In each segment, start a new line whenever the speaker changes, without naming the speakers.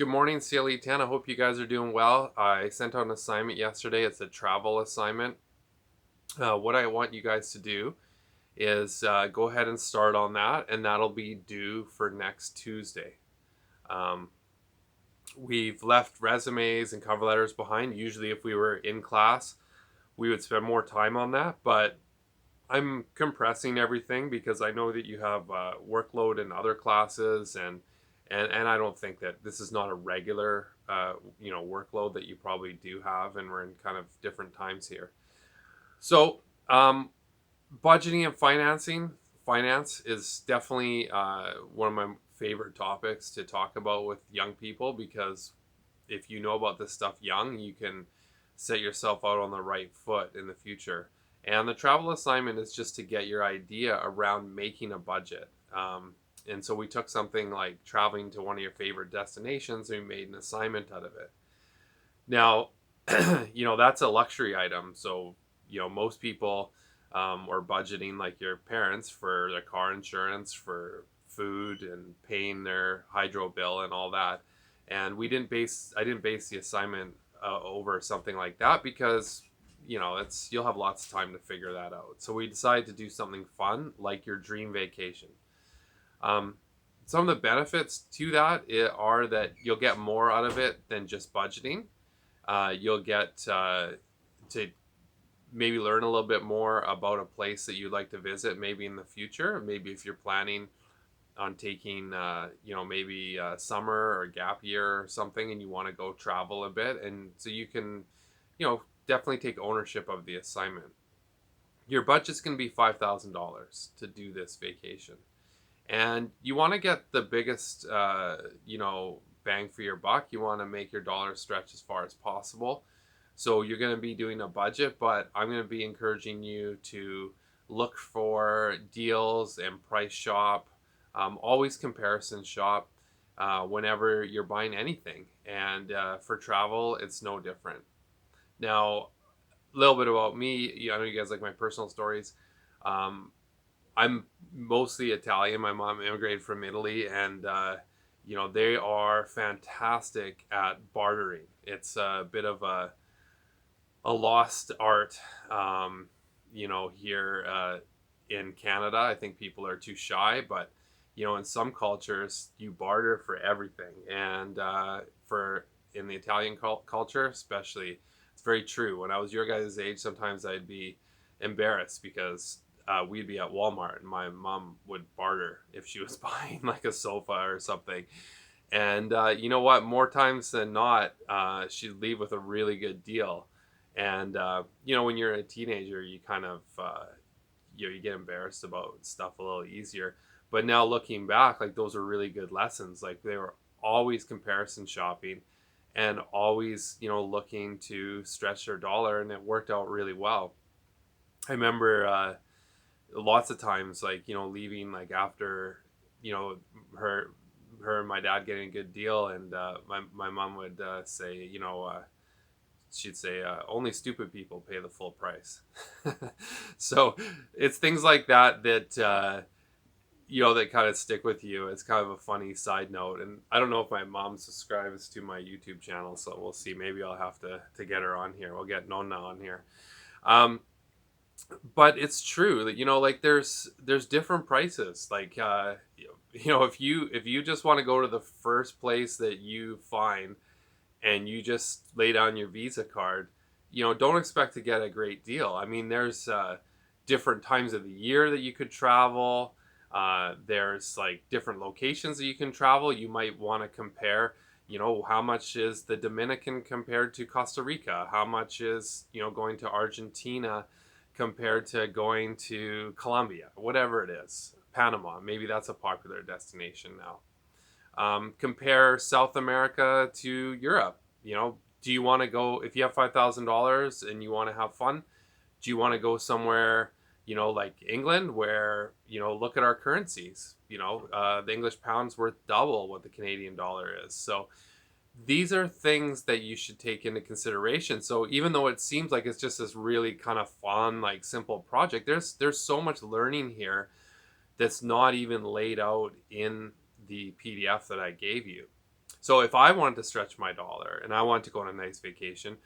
Good morning, CLE 10. I hope you guys are doing well. I sent out an assignment yesterday. It's a travel assignment. What I want you guys to do is go ahead and start on that, and that'll be due for next Tuesday. Um, we've left resumes and cover letters behind. Usually, if we were in class, we would spend more time on that, but I'm compressing everything because I know that you have workload in other classes, and I don't think that this is not a regular workload that you probably do have, and we're in kind of different times here. So budgeting and finance is definitely one of my favorite topics to talk about with young people because if you know about this stuff young, you can set yourself out on the right foot in the future. And the travel assignment is just to get your idea around making a budget. And so we took something like traveling to one of your favorite destinations and we made an assignment out of it. Now, that's a luxury item. So, most people are budgeting like your parents for their car insurance, for food, and paying their hydro bill and all that. And I didn't base the assignment over something like that because you'll have lots of time to figure that out. So we decided to do something fun like your dream vacation. Um, some of the benefits to that are that you'll get more out of it than just budgeting. You'll get to maybe learn a little bit more about a place that you'd like to visit maybe in the future. Maybe if you're planning on taking, maybe summer or gap year or something and you want to go travel a bit. And so you can, definitely take ownership of the assignment. Your budget's going to be $5,000 to do this vacation. And you want to get the biggest, bang for your buck. You want to make your dollar stretch as far as possible. So you're going to be doing a budget, but I'm going to be encouraging you to look for deals and price shop. Always comparison shop whenever you're buying anything. And for travel, it's no different. Now, a little bit about me. I know you guys like my personal stories. Um, I'm mostly Italian. My mom immigrated from Italy, and they are fantastic at bartering. It's a bit of a lost art, here in Canada. I think people are too shy, but in some cultures, you barter for everything, and for in the Italian culture, especially, it's very true. When I was your guys' age, sometimes I'd be embarrassed because we'd be at Walmart and my mom would barter if she was buying like a sofa or something. And you know what? More times than not, she'd leave with a really good deal. And when you're a teenager, you kind of you get embarrassed about stuff a little easier. But now looking back, like those are really good lessons. Like they were always comparison shopping and always looking to stretch their dollar, and it worked out really well. I remember lots of times like leaving like after you know her her and my dad getting a good deal, and my mom would say she'd say only stupid people pay the full price. So it's things like that kind of stick with you. It's kind of a funny side note, and I don't know if my mom subscribes to my YouTube channel, so we'll see. Maybe I'll have to get her on here. We'll get Nona on here. um but it's true that like there's different prices. Like if you just want to go to the first place that you find and you just lay down your Visa card, don't expect to get a great deal. I mean, there's different times of the year that you could travel. There's like different locations that you can travel. You might want to compare, how much is the Dominican compared to Costa Rica? How much is, going to Argentina compared to going to Colombia? Whatever it is. Panama, maybe that's a popular destination now. Compare South America to Europe. Do you want to go, if you have $5,000 and you want to have fun? Do you want to go somewhere, like England, where look at our currencies? The English pound's worth double what the Canadian dollar is. So these are things that you should take into consideration. So even though it seems like it's just this really kind of fun, like simple project, there's so much learning here that's not even laid out in the PDF that I gave you. So if I wanted to stretch my dollar and I wanted to go on a nice vacation,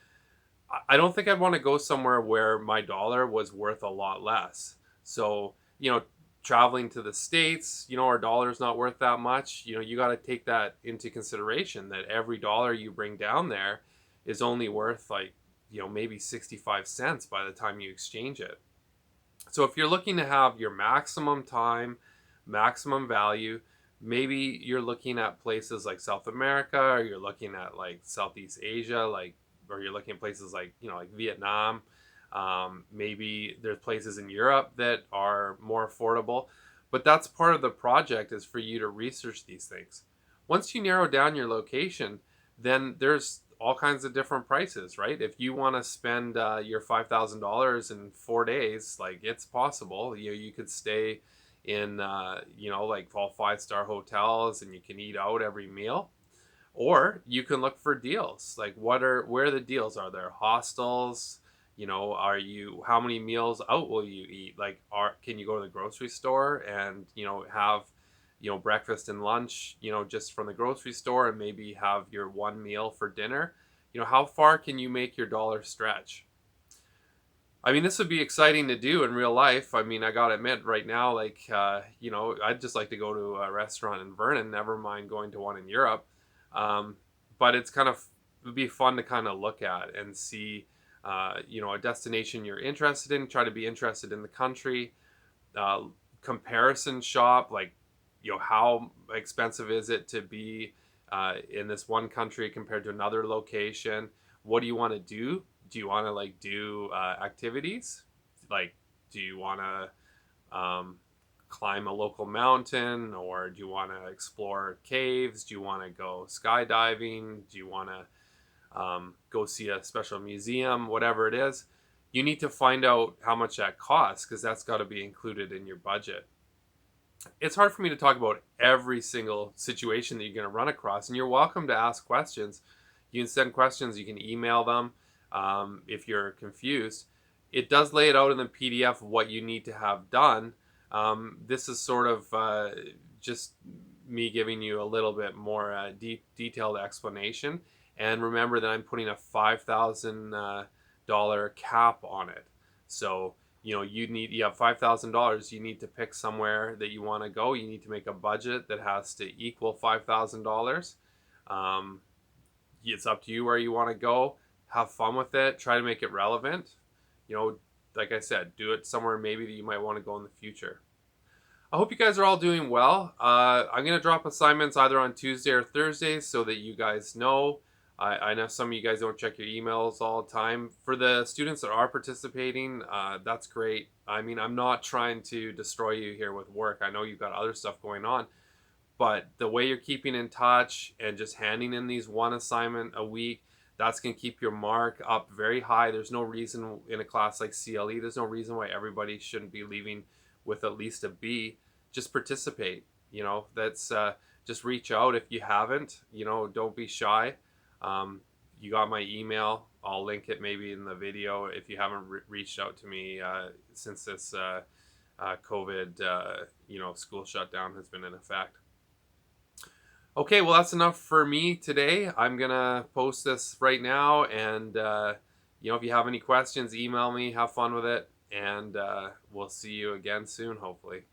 I don't think I'd want to go somewhere where my dollar was worth a lot less. So, traveling to the States, our dollar's not worth that much. You got to take that into consideration that every dollar you bring down there is only worth like, maybe 65 cents by the time you exchange it. So if you're looking to have your maximum time, maximum value, maybe you're looking at places like South America, or you're looking at like Southeast Asia, or you're looking at places like, like Vietnam. Maybe there's places in Europe that are more affordable, but that's part of the project, is for you to research these things. Once you narrow down your location, then there's all kinds of different prices, right? If you want to spend your $5,000 in 4 days, like, it's possible. You could stay in like all 5-star hotels, and you can eat out every meal, or you can look for deals. Like, where the deals are there? Hostels. How many meals out will you eat? Like, can you go to the grocery store and have breakfast and lunch, just from the grocery store, and maybe have your one meal for dinner? How far can you make your dollar stretch? I mean, this would be exciting to do in real life. I mean, I gotta admit, right now, like, I'd just like to go to a restaurant in Vernon, never mind going to one in Europe. Um, but it'd be fun to kind of look at and see, a destination you're interested in, try to be interested in the country, uh, comparison shop, like, how expensive is it to be in this one country compared to another location? What do you want to do? Do you want to like do activities? Like, do you want to climb a local mountain, or do you want to explore caves? Do you want to go skydiving? Do you want to go see a special museum? Whatever it is, you need to find out how much that costs, because that's got to be included in your budget. It's hard for me to talk about every single situation that you're going to run across, and you're welcome to ask questions. You can send questions, you can email them if you're confused. It does lay it out in the PDF what you need to have done. This is sort of just me giving you a little bit more detailed explanation. And remember that I'm putting a $5,000 cap on it. So, you have $5,000. You need to pick somewhere that you want to go. You need to make a budget that has to equal $5,000. It's up to you where you want to go. Have fun with it. Try to make it relevant. Like I said, do it somewhere maybe that you might want to go in the future. I hope you guys are all doing well. I'm going to drop assignments either on Tuesday or Thursday so that you guys know. I know some of you guys don't check your emails all the time. For the students that are participating, that's great. I mean, I'm not trying to destroy you here with work. I know you've got other stuff going on. But the way you're keeping in touch and just handing in these one assignment a week, that's going to keep your mark up very high. There's no reason in a class like CLE, there's no reason why everybody shouldn't be leaving with at least a B. Just participate. That's just reach out if you haven't. Don't be shy. You got my email. I'll link it maybe in the video if you haven't reached out to me since this COVID, school shutdown has been in effect. Okay, well, that's enough for me today. I'm going to post this right now. And, if you have any questions, email me. Have fun with it. And we'll see you again soon, hopefully.